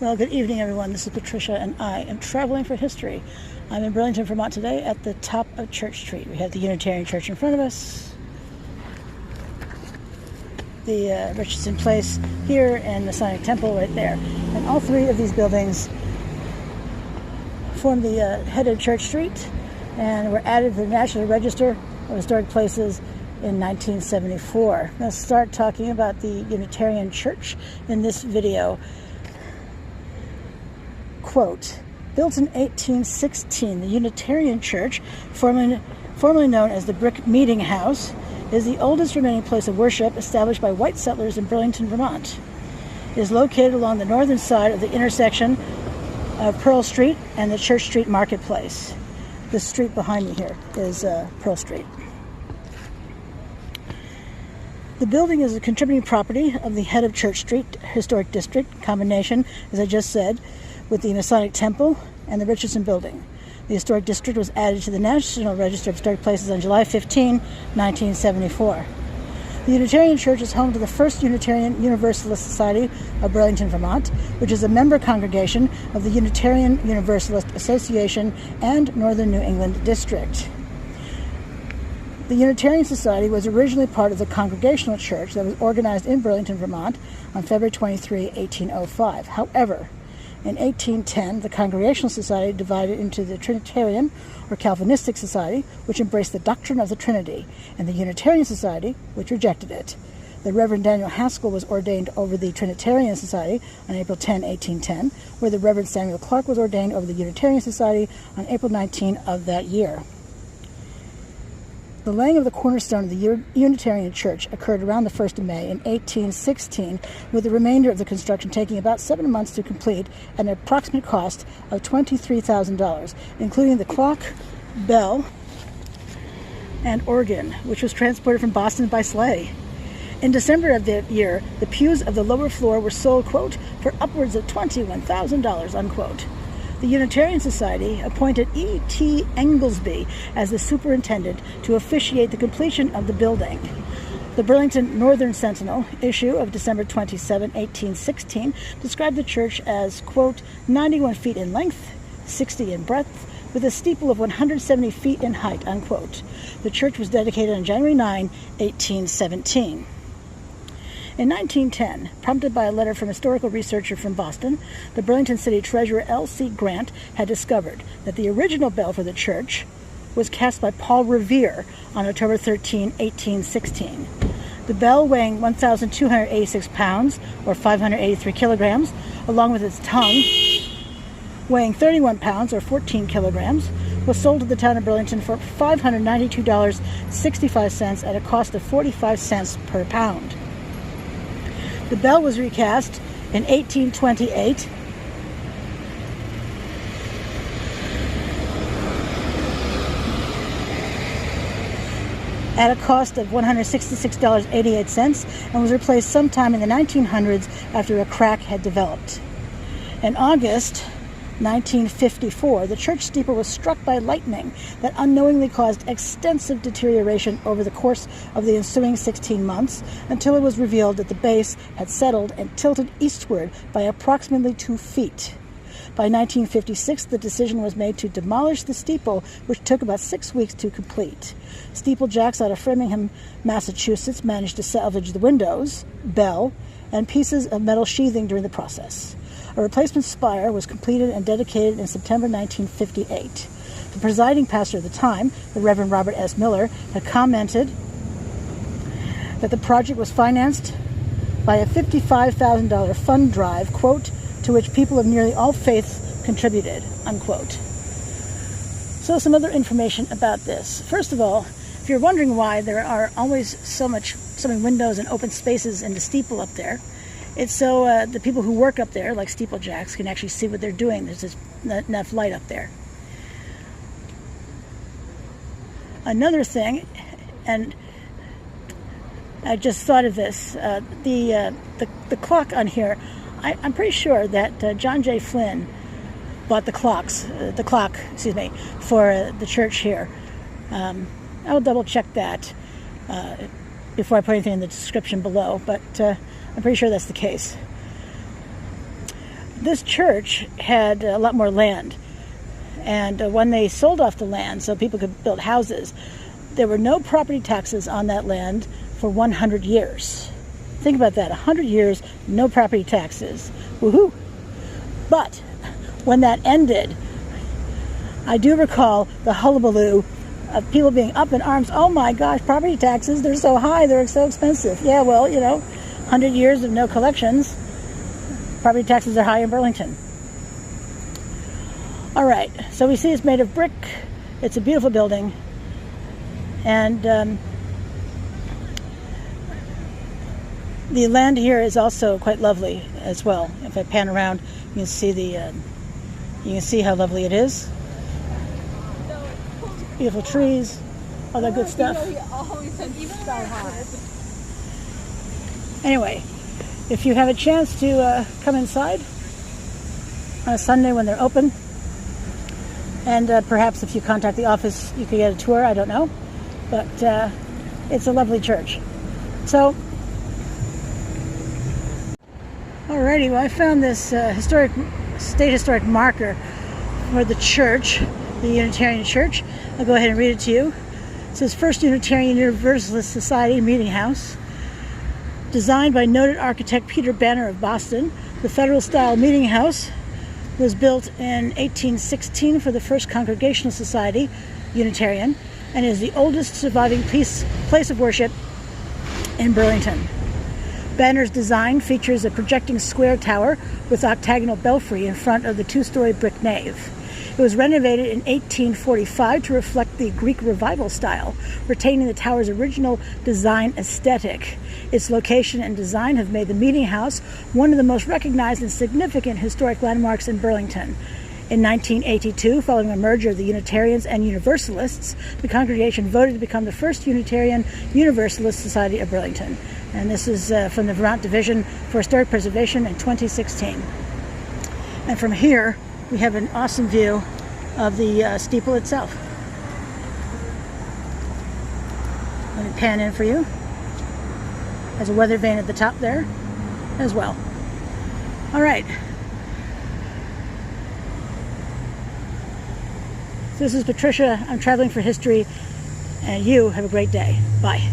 Well, good evening, everyone. This is Patricia, and I am traveling for history. I'm in Burlington, Vermont today at the top of Church Street. We have the Unitarian Church in front of us, the Richardson Place here, and Masonic Temple right there. And all three of these buildings form the head of Church Street and were added to the National Register of Historic Places in 1974. I'm going to start talking about the Unitarian Church in this video. Quote, built in 1816, the Unitarian Church, formerly known as the Brick Meeting House, is the oldest remaining place of worship established by white settlers in Burlington, Vermont. It is located along the northern side of the intersection of Pearl Street and the Church Street Marketplace. The street behind me here is Pearl Street. The building is a contributing property of the head of Church Street Historic District combination, as I just said, with the Masonic Temple and the Richardson Building. The historic district was added to the National Register of Historic Places on July 15, 1974. The Unitarian Church is home to the first Unitarian Universalist Society of Burlington, Vermont, which is a member congregation of the Unitarian Universalist Association and Northern New England District. The Unitarian Society was originally part of the Congregational Church that was organized in Burlington, Vermont on February 23, 1805. However, in 1810, the Congregational Society divided into the Trinitarian or Calvinistic Society, which embraced the doctrine of the Trinity, and the Unitarian Society, which rejected it. The Reverend Daniel Haskel was ordained over the Trinitarian Society on April 10, 1810, where the Reverend Samuel Clark was ordained over the Unitarian Society on April 19 of that year. The laying of the cornerstone of the Unitarian Church occurred around the 1st of May in 1816, with the remainder of the construction taking about 7 months to complete at an approximate cost of $23,000, including the clock, bell, and organ, which was transported from Boston by sleigh. In December of that year, the pews of the lower floor were sold, quote, for upwards of $21,000, unquote. The Unitarian Society appointed E.T. Englesby as the superintendent to officiate the completion of the building. The Burlington Northern Sentinel issue of December 27, 1816 described the church as, quote, 91 feet in length, 60 in breadth, with a steeple of 170 feet in height, unquote. The church was dedicated on January 9, 1817. In 1910, prompted by a letter from a historical researcher from Boston, the Burlington City Treasurer L.C. Grant had discovered that the original bell for the church was cast by Paul Revere on October 13, 1816. The bell, weighing 1,286 pounds, or 583 kilograms, along with its tongue, weighing 31 pounds, or 14 kilograms, was sold to the town of Burlington for $592.65 at a cost of 45 cents per pound. The bell was recast in 1828 at a cost of $166.88 and was replaced sometime in the 1900s after a crack had developed. In August 1954, the church steeple was struck by lightning that unknowingly caused extensive deterioration over the course of the ensuing 16 months until it was revealed that the base had settled and tilted eastward by approximately 2 feet. By 1956, the decision was made to demolish the steeple, which took about 6 weeks to complete. Steeplejacks out of Framingham, Massachusetts, managed to salvage the windows, bell, and pieces of metal sheathing during the process. A replacement spire was completed and dedicated in September 1958. The presiding pastor at the time, the Reverend Robert S. Miller, had commented that the project was financed by a $55,000 fund drive, quote, to which people of nearly all faiths contributed, unquote. So some other information about this. First of all, if you're wondering why there are always so many windows and open spaces in the steeple up there, it's so the people who work up there, like steeplejacks, can actually see what they're doing. There's just not enough light up there. Another thing, and I just thought of this, the clock on here, I'm pretty sure that John J. Flynn bought the clock, for the church here. I'll double check that before I put anything in the description below, but I'm pretty sure that's the case. this church had a lot more land. And when they sold off the land so people could build houses, there were no property taxes on that land for 100 years. Think about that, 100 years, no property taxes. Woohoo! But when that ended, I do recall the hullabaloo of people being up in arms. Oh my gosh, property taxes, they're so high, they're so expensive. Yeah, well, 100 years of no collections, property taxes are high in Burlington. All right, so we see it's made of brick. It's a beautiful building. And the land here is also quite lovely as well. If I pan around, you can see how lovely it is. Beautiful trees, all that good stuff. Anyway, if you have a chance to come inside on a Sunday when they're open, and perhaps if you contact the office, you could get a tour, I don't know. But it's a lovely church. So, alrighty, well, I found this state historic marker for the church, the Unitarian Church. I'll go ahead and read it to you. It says, First Unitarian Universalist Society Meeting House. Designed by noted architect Peter Banner of Boston, the Federal-style meeting house was built in 1816 for the first Congregational Society, Unitarian, and is the oldest surviving place of worship in Burlington. Banner's design features a projecting square tower with octagonal belfry in front of the two-story brick nave. It was renovated in 1845 to reflect the Greek Revival style, retaining the tower's original design aesthetic. Its location and design have made the meeting house one of the most recognized and significant historic landmarks in Burlington. In 1982, following a merger of the Unitarians and Universalists, the congregation voted to become the first Unitarian Universalist Society of Burlington. And this is from the Vermont Division for Historic Preservation in 2016. And from here, we have an awesome view of the steeple itself. Let me pan in for you. Has a weather vane at the top there as well. All right. So this is Patricia. I'm traveling for history, and you have a great day. Bye.